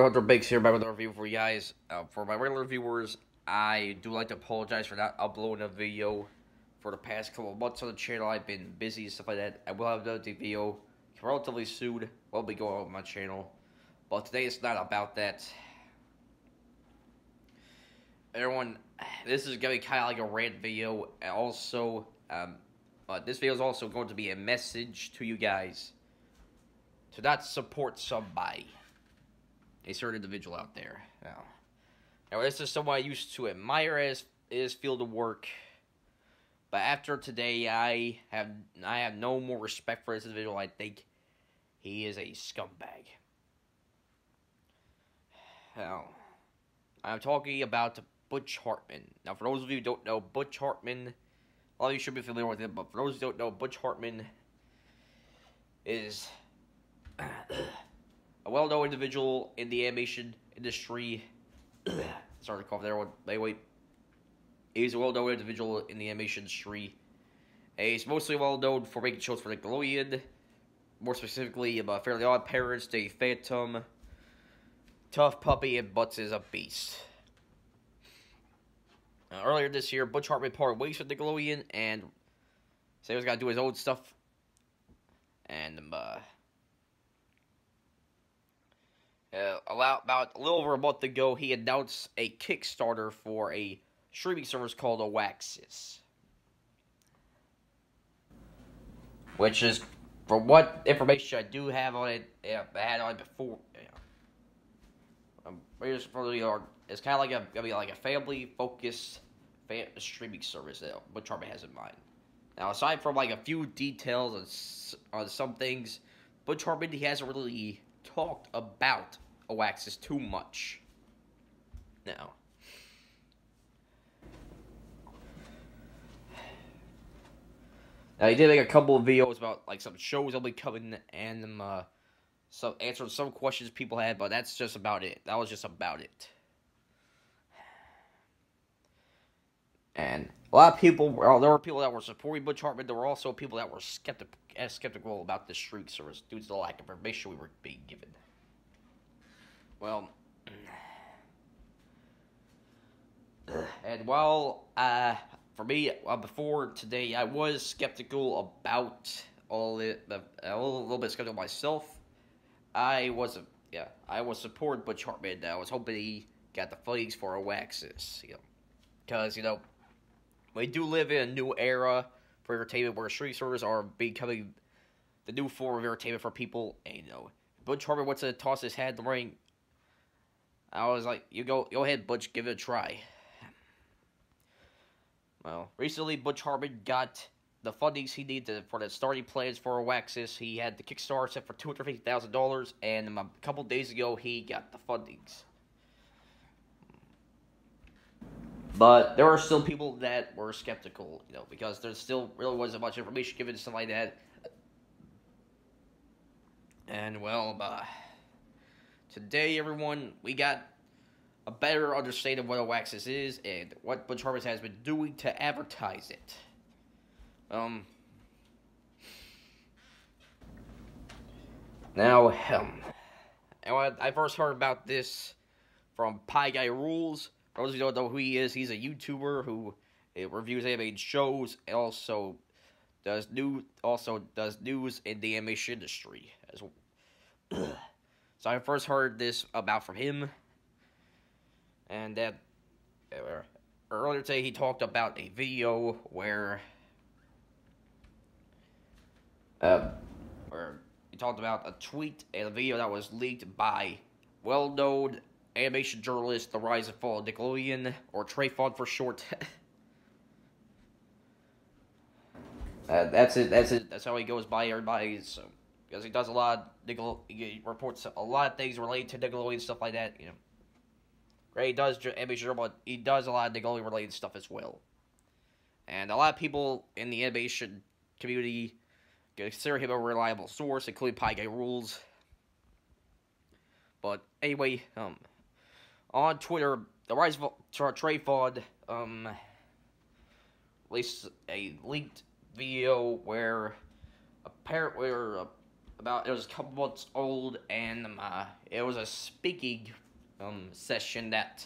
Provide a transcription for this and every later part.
Hunter Bakes here, back with a review for you guys. For my regular viewers, I do like to apologize for not uploading a video for the past couple of months on the channel. I've been busy and stuff like that. I will have another video relatively soon. Will be going on my channel, but today it's not about that. Everyone, this is gonna be kind of like a rant video, and also, but this video is also going to be a message to you guys to not support somebody. A certain individual out there. Now, this is someone I used to admire as his field of work, but after today, I have no more respect for this individual. I think he is a scumbag. Now, I'm talking about Butch Hartman. Now, for those of you who don't know, Butch Hartman, a lot of you should be familiar with him, but for those who don't know, Butch Hartman is a well-known individual in the animation industry. Sorry to cough there. Anyway, he's a well-known individual in the animation industry. And he's mostly well-known for making shows for Nickelodeon, more specifically about Fairly Odd Parents, Danny Phantom, Tough Puppy, and Butts is a Beast. Earlier this year, Butch Hartman parted ways with Nickelodeon, and said he was going to do his own stuff. And, about a little over a month ago, he announced a Kickstarter for a streaming service called Oaxis, which is, from what information I do have on it, I had on it before. It's kind of like gonna be like a family-focused streaming service that Butch Hartman has in mind. Now, aside from like a few details on some things, Butch Hartman, he hasn't really talked about Oaxis too much. Now, he did make a couple of videos about like some shows that'll be coming and answering some questions people had, but that's just about it. That was just about it. And a lot of people, there were people that were supporting Butch Hartman. There were also people that were skeptical about the streaming service due to the lack of information we were being given. Well, and while, for me, before today, I was skeptical about all it, a little bit skeptical myself. I was supporting Butch Hartman. I was hoping he got the fundings for Oaxis, because, we do live in a new era for entertainment where streaming servers are becoming the new form of entertainment for people. And, Butch Hartman wants to toss his hat in the ring. I was like, you go ahead, Butch, give it a try. Well, recently, Butch Hartman got the fundings he needed for the starting plans for Oaxis. He had the Kickstarter set for $250,000, and a couple days ago, he got the fundings. But there are still people that were skeptical, because there still really wasn't much information given and stuff like that. And, well, today, everyone, we got a better understanding of what Oaxis is and what Butch Hartman has been doing to advertise it. Now, I first heard about this from Pie Guy Rules. For those of you who don't know who he is, he's a YouTuber who reviews animated shows and also does news in the animation industry as well. So I first heard this from him, and that earlier today he talked about a video where he talked about a tweet and a video that was leaked by well-known animation journalist, The Rise and Fall of Nickelodeon, or Trayfon for short. That's it. That's how he goes by everybody. So, because he does a lot of he reports a lot of things related to Nickelodeon, stuff like that. Great, he does animation, but he does a lot of Nickelodeon related stuff as well. And a lot of people in the animation community consider him a reliable source, including Pie Guy Rules. But anyway, on Twitter, The Rise of Trayfon released a leaked video where it was a couple months old, and it was a speaking session that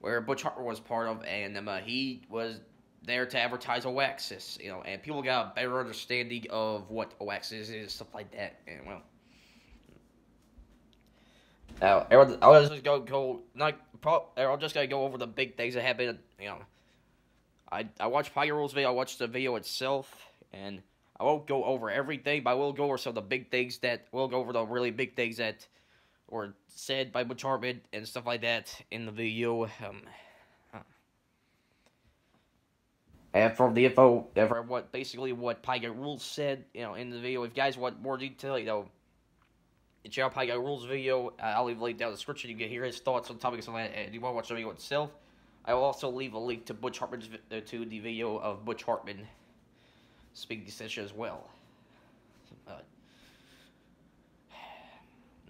where Butch Hartman was part of, and he was there to advertise Oaxis, and people got a better understanding of what Oaxis is, stuff like that, and well. Now, I'll just I'll just gonna go over the big things that happened. I watched Pyro's video. I watched the video itself, and I won't go over everything, but I will go over some of the big things we'll go over the really big things that were said by Butch Hartman and stuff like that in the video. And from the info, for what Pyga Rules said, in the video. If you guys want more detail, check out Pyga Rules video. I'll leave a link down in the description. You can hear his thoughts on topics and if you want to watch the video itself. I will also leave a link to the video of Butch Hartman speaking session as well.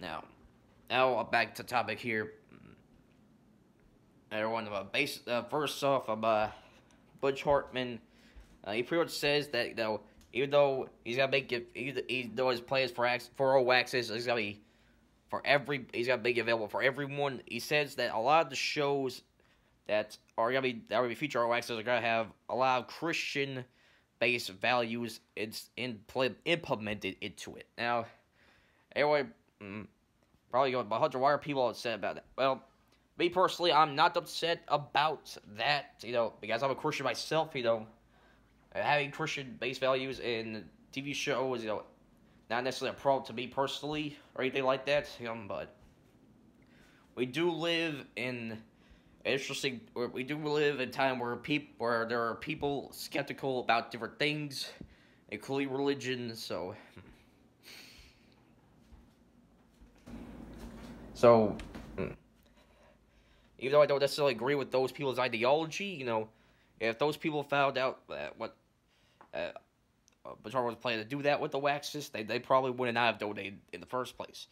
Now back to topic here. Everyone, first off, Butch Hartman. He pretty much says that even though he's gonna make it, even though his plans for Oaxis is gonna be he's gonna make it available for everyone. He says that a lot of the shows that are gonna be featured on Oaxis are gonna have a lot of Christian-based values implemented into it. Now, everyone probably going, but Hunter, why are people upset about that? Well, me personally, I'm not upset about that, because I'm a Christian myself, having Christian-based values in TV shows, not necessarily a problem to me personally or anything like that, but we do live in a time where there are people skeptical about different things, including religion, so even though I don't necessarily agree with those people's ideology, if those people found out what Butch Hartman was planning to do that with the Oaxis, they probably would not have donated in the first place.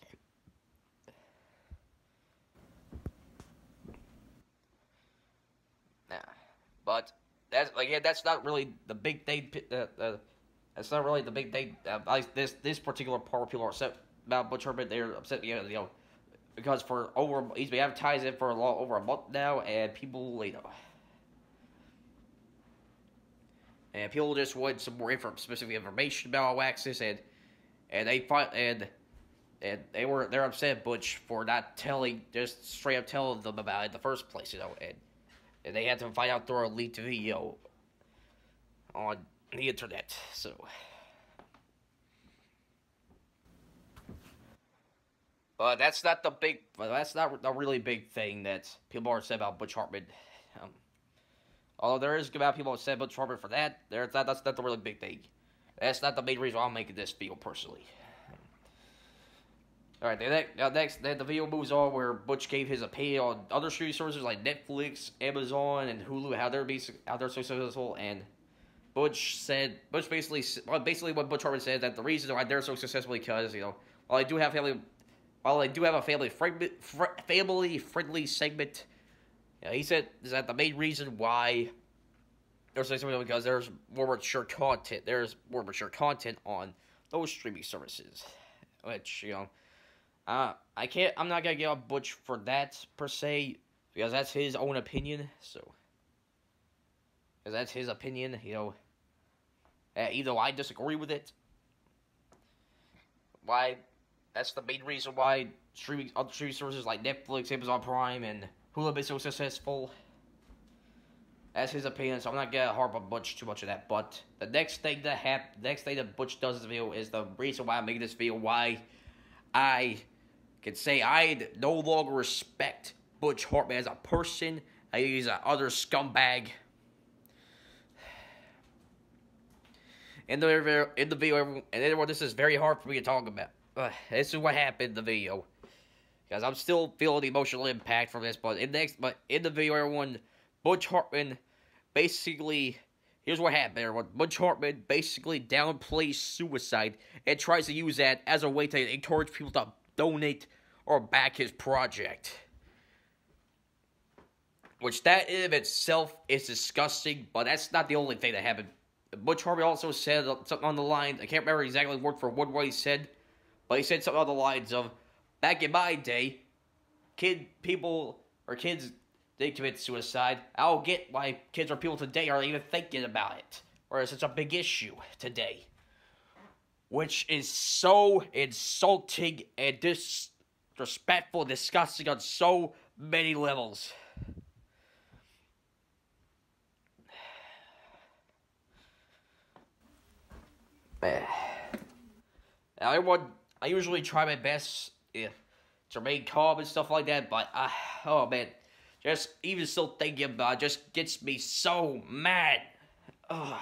But that's not really the big thing. That's not really the big thing. This particular part of people are upset about Butch Hartman. They're upset, because he's been advertising for over a month now, and people, and people just want some more specific information about Oaxis, and they're upset at Butch for not just straight up telling them about it in the first place, and they had to find out through a leaked video on the internet, so. But that's not the really big thing that people are upset about Butch Hartman. Although there is about people upset about Butch Hartman for that, that's not the really big thing. That's not the main reason why I'm making this video personally. Alright, next, the video moves on where Butch gave his opinion on other streaming services like Netflix, Amazon, and Hulu, how they're so successful, and Butch basically what Butch Hartman said, that the reason why they're so successful because, while they do have a family-friendly segment, he said is that the main reason why they're so successful because there's more mature content. There's more mature content on those streaming services, which I'm not gonna get on Butch for that per se, because that's his own opinion. Because that's his opinion, even though I disagree with it. That's the main reason why other streaming services like Netflix, Amazon Prime, and Hulu have been so successful. That's his opinion, so I'm not gonna harp on Butch too much of that. But the next thing that Butch does in the video is the reason why I'm making this video. Why I can say I no longer respect Butch Hartman as a person. He's an utter scumbag. In the video, and everyone, this is very hard for me to talk about. This is what happened in the video, because I'm still feeling the emotional impact from this. But in the video, everyone, Butch Hartman basically, here's what happened, everyone. Butch Hartman basically downplays suicide and tries to use that as a way to encourage people to donate or back his project. Which that in of itself is disgusting, but that's not the only thing that happened Butch Hartman also said something on the line. I can't remember exactly word for word what he said, but he said something on the lines of, "Back in my day, kids they commit suicide. I don't get why kids or people today are even thinking about it, or it's such a big issue today." Which is so insulting and disrespectful and disgusting on so many levels. I usually try my best to remain calm and stuff like that, but oh man, just even still thinking about it just gets me so mad. Ugh.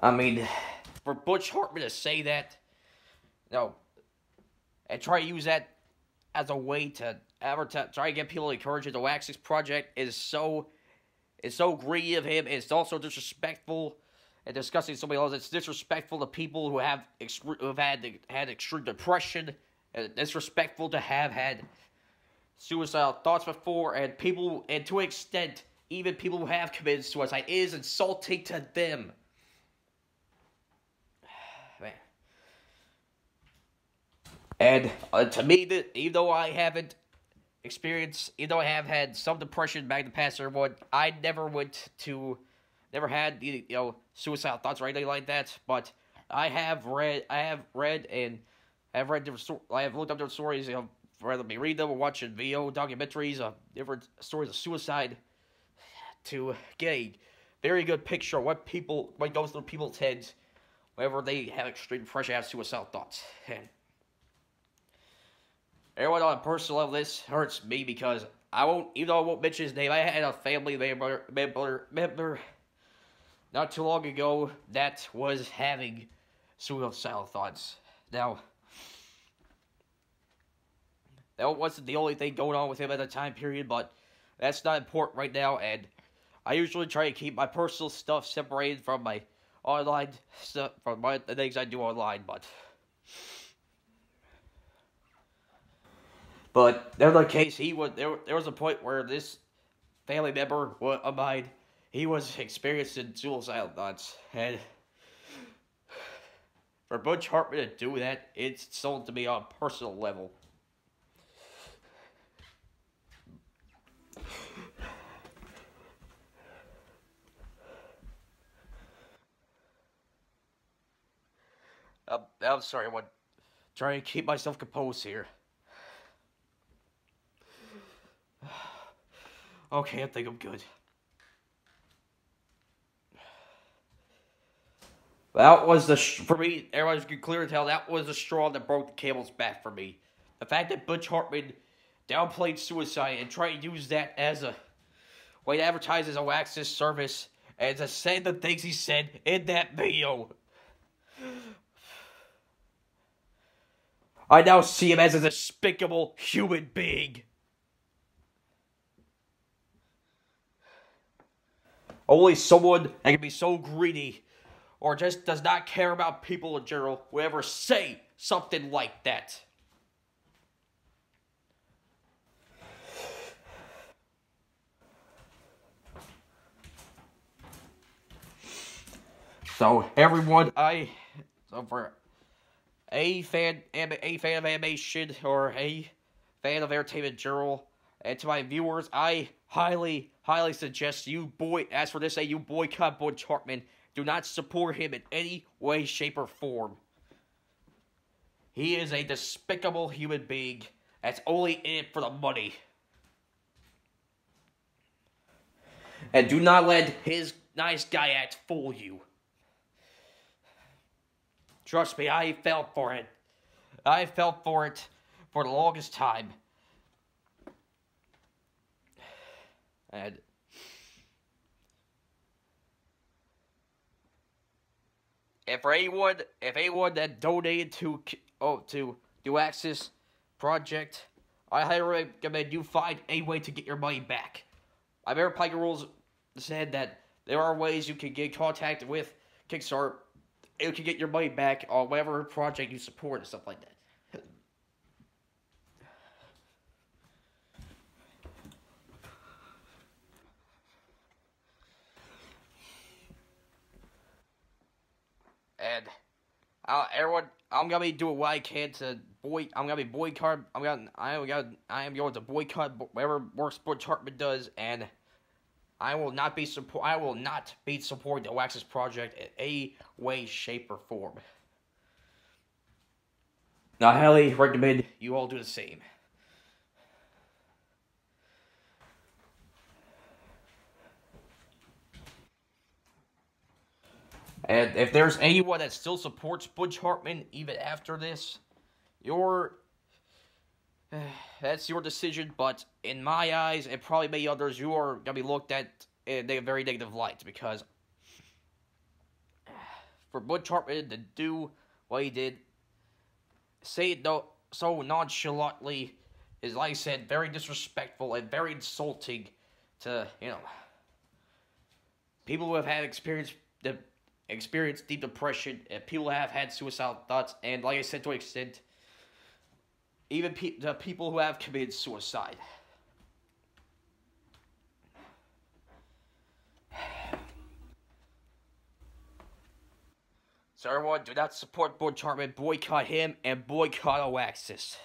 I mean, for Butch Hartman to say that, and try to use that as a way to advertise, try to get people to encourage the Oaxis project is so greedy of him. It's also disrespectful and disgusting to somebody else. It's disrespectful to people who have had extreme depression. And disrespectful to have had suicidal thoughts before, and to an extent, even people who have committed suicide, it is insulting to them. Man. And to me, even though I have had some depression back in the past, I never had suicidal thoughts or anything like that. But I have looked up different stories, whether it be read them or watching video documentaries of different stories of suicide, to get a very good picture of what goes through people's heads whenever they have extreme depression, have suicidal thoughts. And everyone on a personal level, this hurts me because even though I won't mention his name, I had a family member not too long ago that was having suicidal thoughts. Now, that wasn't the only thing going on with him at the time period, but that's not important right now, and I usually try to keep my personal stuff separated from my online stuff, from the things I do online, But in the case, there was a point where this family member of mine, he was experiencing suicidal thoughts, and for Butch Hartman to do that, it's sold to me on a personal level. I'm sorry, I'm trying to keep myself composed here. Okay, I think I'm good. That was for me, everyone can clearly tell that was the straw that broke the camel's back for me. The fact that Butch Hartman downplayed suicide and tried to use that as a way to advertise his Oaxis service and to say the things he said in that video. I now see him as a despicable human being. Only someone that can be so greedy or just does not care about people in general will ever say something like that. So everyone, for a fan of animation or a fan of entertainment in general, and to my viewers, I highly suggest you boycott Butch Hartman. Do not support him in any way, shape, or form. He is a despicable human being that's only in it for the money. And do not let his nice guy act fool you. Trust me, I felt for it. I felt for it for the longest time. And if anyone that donated to the Oaxis project, I highly recommend you find a way to get your money back. I remember Piker Rules said that there are ways you can get in contact with Kickstarter. You can get your money back on whatever project you support and stuff like that. Everyone, I'm gonna be doing what I can to I'm gonna be boycott. I am going to boycott whatever works Butch Hartman does, and I will not be supporting the Oaxis project in any way, shape, or form. I highly recommend you all do the same. And if there's anyone that still supports Butch Hartman even after this, you're that's your decision. But in my eyes, and probably many others, you are gonna be looked at in a very negative light because for Butch Hartman to do what he did, say it so nonchalantly, is, like I said, very disrespectful and very insulting to people who have had experienced deep depression, and people who have had suicidal thoughts, and like I said, to an extent, even the people who have committed suicide. So everyone, do not support Butch Hartman, boycott him, and boycott Oaxis.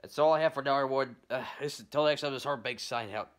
That's all I have for now, everyone. Until next time, this is Hard Big signing out.